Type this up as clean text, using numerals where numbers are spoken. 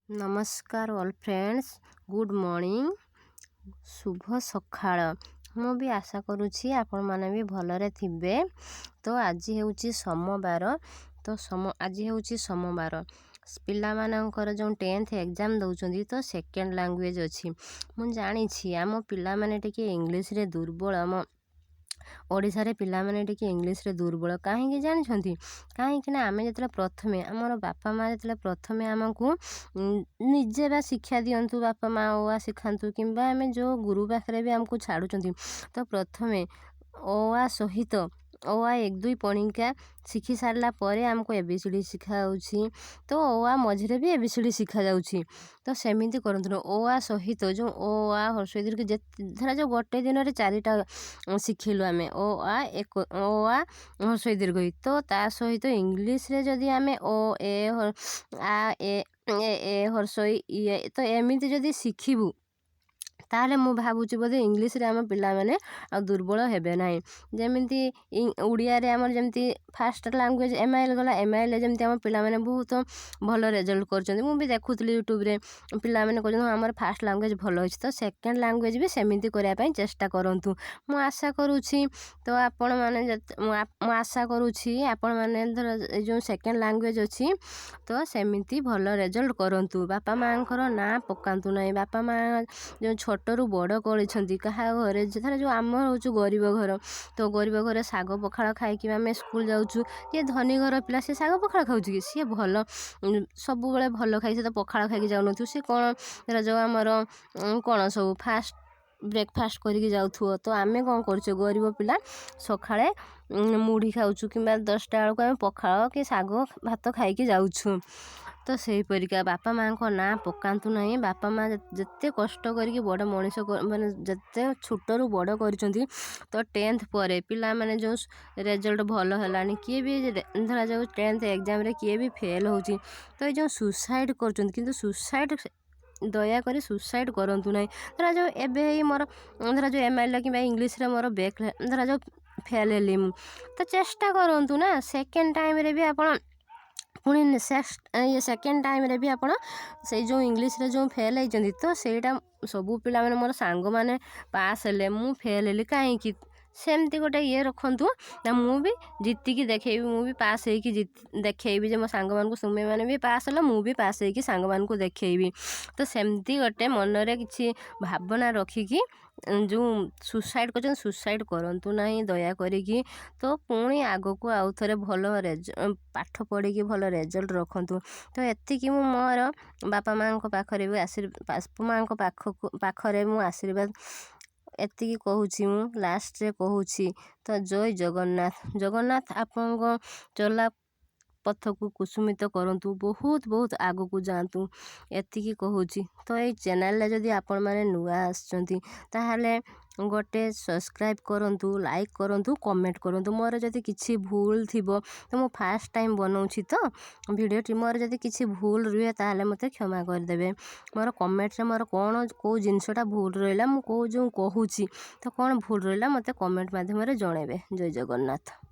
नमस्कार all friends, good morning, शुभ सकाळ। ମୁଁ ବି ଆଶା କରୁଛି ଆପଣମାନେ ବି ଭଲରେ ଥିବେ। ତ ଆଜି ହେଉଛି ସୋମବାର। ଆଜି ହେଉଛି ସୋମବାର। ପିଲାମାନଙ୍କର ଯେଉଁ 10th ଏକ୍ଜାମ୍ ଦେଉଛନ୍ତି ତ ସେକେଣ୍ଡ ଲାଙ୍ଗୁଏଜ୍ ଅଛି। ମୁଁ ଜାଣିଛି ଆମ ପିଲାମାନେ ଟିକେ ଇଂଲିଶରେ ଦୁର୍ବଳ। ଆମ ଓଡ଼ିଶାରେ ପିଲାମାନେ ଟିକେ ଇଂଲିଶରେ ଦୁର୍ବଳ। କାହିଁକି ଜାଣିଛନ୍ତି? କାହିଁକିନା ଆମେ ଯେତେବେଳେ ପ୍ରଥମେ ଆମର ବାପା ମା ଯେତେବେଳେ ପ୍ରଥମେ ଆମକୁ ନିଜେ ବା ଶିକ୍ଷା ଦିଅନ୍ତୁ, ବାପା ମା ଆ ଶିଖାନ୍ତୁ, କିମ୍ବା ଆମେ ଯେଉଁ ଗୁରୁ ପାଖରେ ବି ଆମକୁ ଛାଡ଼ୁଛନ୍ତି ତ ପ୍ରଥମେ ଆ ସହିତ ଆ 1 2 ପଣିକା ଶିଖି ସାରିଲା ପରେ ଆମକୁ ABCD ଶିଖାଯାଉଛି। ତ ଆ ମଝିରେ ବି ABCD ଶିଖାଯାଉଛି। ତ ସେମିତି କରନ୍ତୁନି। ଆ ସହିତ ଯେଉଁ ଆ ହ୍ରସ୍ୱ ଦୀର୍ଘ ଧରା ଯେଉଁ ଗୋଟେ ଦିନରେ 4ଟା ଶିଖିଲୁ ଆମେ ଆ ହ୍ରସ୍ୱ ଦୀର୍ଘ, ତ ତା ସହିତ ଇଂଲିଶରେ ଯଦି ଆମେ ଏ ହ୍ରସ୍ୱ ଇ ତ ଏମିତି ଯଦି ଶିଖିବୁ ତାହେଲେ ମୁଁ ଭାବୁଛି ବୋଧେ ଇଂଲିଶରେ ଆମ ପିଲାମାନେ ଆଉ ଦୁର୍ବଳ ହେବେ ନାହିଁ। ଯେମିତି ଓଡ଼ିଆରେ ଆମର ଯେମିତି ଫାଷ୍ଟ ଲାଙ୍ଗୁଏଜ୍ MIL ଗଲା, MILରେ ଯେମିତି ଆମ ପିଲାମାନେ ବହୁତ ଭଲ ରେଜଲ୍ଟ କରୁଛନ୍ତି। ମୁଁ ବି ଦେଖୁଥିଲି ୟୁଟ୍ୟୁବରେ, ପିଲାମାନେ କହୁଛନ୍ତି ଆମର ଫାଷ୍ଟ ଲାଙ୍ଗୁଏଜ୍ ଭଲ ଅଛି। ତ ସେକେଣ୍ଡ ଲାଙ୍ଗୁଏଜ୍ ବି ସେମିତି କରିବା ପାଇଁ ଚେଷ୍ଟା କରନ୍ତୁ। ମୁଁ ଆଶା କରୁଛି ତ ଆପଣମାନେ ମୁଁ ଆଶା କରୁଛି ଆପଣମାନେ ଧର ଏ ଯେଉଁ ସେକେଣ୍ଡ ଲାଙ୍ଗୁଏଜ୍ ଅଛି ତ ସେମିତି ଭଲ ରେଜଲ୍ଟ କରନ୍ତୁ। ବାପା ମାଆଙ୍କର ନାଁ ପକାନ୍ତୁ ନାହିଁ। ବାପା ମା ଯେଉଁ ଛୋଟରୁ ବଡ଼ କରିଛନ୍ତି କାହା ଘରେ, ଧର ଯେଉଁ ଆମର ହେଉଛୁ ଗରିବ ଘର, ତ ଗରିବ ଘରେ ଶାଗ ପଖାଳ ଖାଇକି ଆମେ ସ୍କୁଲ ଯାଉଛୁ। ଯିଏ ଧନୀ ଘର ପିଲା ସେ ଶାଗ ପଖାଳ ଖାଉଛି କି? ସିଏ ଭଲ ସବୁବେଳେ ଭଲ ଖାଇ, ସେ ତ ପଖାଳ ଖାଇକି ଯାଉନଥିବ। ସେ କ'ଣ ଧର ଯେଉଁ ଆମର କ'ଣ ସବୁ ବ୍ରେକଫାଷ୍ଟ କରିକି ଯାଉଥିବ। ତ ଆମେ କ'ଣ କରୁଛୁ ଗରିବ ପିଲା ସକାଳେ ମୁଢ଼ି ଖାଉଛୁ, କିମ୍ବା 10ଟା ବେଳକୁ ଆମେ ପଖାଳ କି ଶାଗ ଭାତ ଖାଇକି ଯାଉଛୁ। ତ ସେହିପରିକା ବାପା ମାଆଙ୍କ ନାଁ ପକାନ୍ତୁ ନାହିଁ। ବାପା ମା ଯେତେ କଷ୍ଟ କରିକି ବଡ଼ ମଣିଷ ମାନେ ଯେତେ ଛୋଟରୁ ବଡ଼ କରିଛନ୍ତି, ତ 10th ପରେ ପିଲାମାନେ ଯେଉଁ ରେଜଲ୍ଟ ଭଲ ହେଲାଣି, କିଏ ବି ଧରାଯାଉ 10th ଏକ୍ଜାମ୍ରେ କିଏ ବି ଫେଲ୍ ହେଉଛି, ତ ଏ ଯେଉଁ ସୁସାଇଡ଼୍ କରୁଛନ୍ତି, କିନ୍ତୁ ଦୟାକରି ସୁସାଇଡ଼୍ କରନ୍ତୁ ନାହିଁ। ଧରାଯାଉ ଏବେ ମୋର ଧରାଯାଉ MIL କିମ୍ବା ଇଂଲିଶରେ ମୋର ଧରାଯାଉ ଫେଲ୍ ହେଲି ମୁଁ, ତ ଚେଷ୍ଟା କରନ୍ତୁ ନା ସେକେଣ୍ଡ ଟାଇମ୍ରେ ବି ଆପଣ ପୁଣି ସେକେଣ୍ଡ ଟାଇମ୍ରେ ବି ଆପଣ ସେଇ ଯେଉଁ ଇଂଲିଶରେ ଯେଉଁ ଫେଲ୍ ହେଇଛନ୍ତି, ତ ସେଇଟା ସବୁ ପିଲାମାନେ ମୋର ସାଙ୍ଗମାନେ ପାସ୍ ହେଲେ, ମୁଁ ଫେଲ୍ ହେଲି କାହିଁକି? ସେମିତି ଗୋଟେ ରଖନ୍ତୁ ନା, ମୁଁ ବି ଜିତିକି ଦେଖେଇବି, ମୁଁ ବି ପାସ୍ ହେଇକି ଦେଖେଇବି ଯେ ମୋ ସାଙ୍ଗମାନଙ୍କୁ, ତୁମେମାନେ ବି ପାସ୍ ହେଲ, ମୁଁ ବି ପାସ୍ ହେଇକି ସାଙ୍ଗମାନଙ୍କୁ ଦେଖେଇବି। ତ ସେମିତି ଗୋଟେ ମନରେ କିଛି ଭାବନା ରଖିକି ଯେଉଁ ସୁସାଇଡ଼୍ କରୁଛନ୍ତି, ସୁସାଇଡ଼୍ କରନ୍ତୁ ନାହିଁ ଦୟା କରିକି। ତ ପୁଣି ଆଗକୁ ଆଉ ଥରେ ଭଲ ପାଠ ପଢ଼ିକି ଭଲ ରେଜଲ୍ଟ ରଖନ୍ତୁ। ତ ଏତିକି ମୁଁ ମୋର ବାପା ମାଆଙ୍କ ପାଖରେ ବି ବାପା ମାଆଙ୍କ ପାଖରେ ମୁଁ ଆଶୀର୍ବାଦ ଏତିକି କହୁଛି। ମୁଁ ଲାଷ୍ଟରେ କହୁଛି ତ ଜୟ ଜଗନ୍ନାଥ। ଜଗନ୍ନାଥ ଆପଣଙ୍କ ଚଲା ପଥକୁ କୁସୁମିତ କରନ୍ତୁ, ବହୁତ ବହୁତ ଆଗକୁ ଯାଆନ୍ତୁ, ଏତିକି କହୁଛି। ତ ଏଇ ଚ୍ୟାନେଲରେ ଯଦି ଆପଣମାନେ ନୂଆ ଆସିଛନ୍ତି ତାହେଲେ ଗୋଟେ ସବସ୍କ୍ରାଇବ୍ କରନ୍ତୁ, ଲାଇକ୍ କରନ୍ତୁ, କମେଣ୍ଟ କରନ୍ତୁ। ମୋର ଯଦି କିଛି ଭୁଲ ଥିବ, ତ ମୁଁ ଫାଷ୍ଟ ଟାଇମ୍ ବନାଉଛି ତ ଭିଡ଼ିଓଟି, ମୋର ଯଦି କିଛି ଭୁଲ ରୁହେ ତାହେଲେ ମୋତେ କ୍ଷମା କରିଦେବେ। ମୋର କମେଣ୍ଟରେ ମୋର କ'ଣ କେଉଁ ଜିନିଷଟା ଭୁଲ ରହିଲା, ମୁଁ ଯେଉଁ କହୁଛି ତ କ'ଣ ଭୁଲ ରହିଲା ମୋତେ କମେଣ୍ଟ ମାଧ୍ୟମରେ ଜଣାଇବେ। ଜୟ ଜଗନ୍ନାଥ।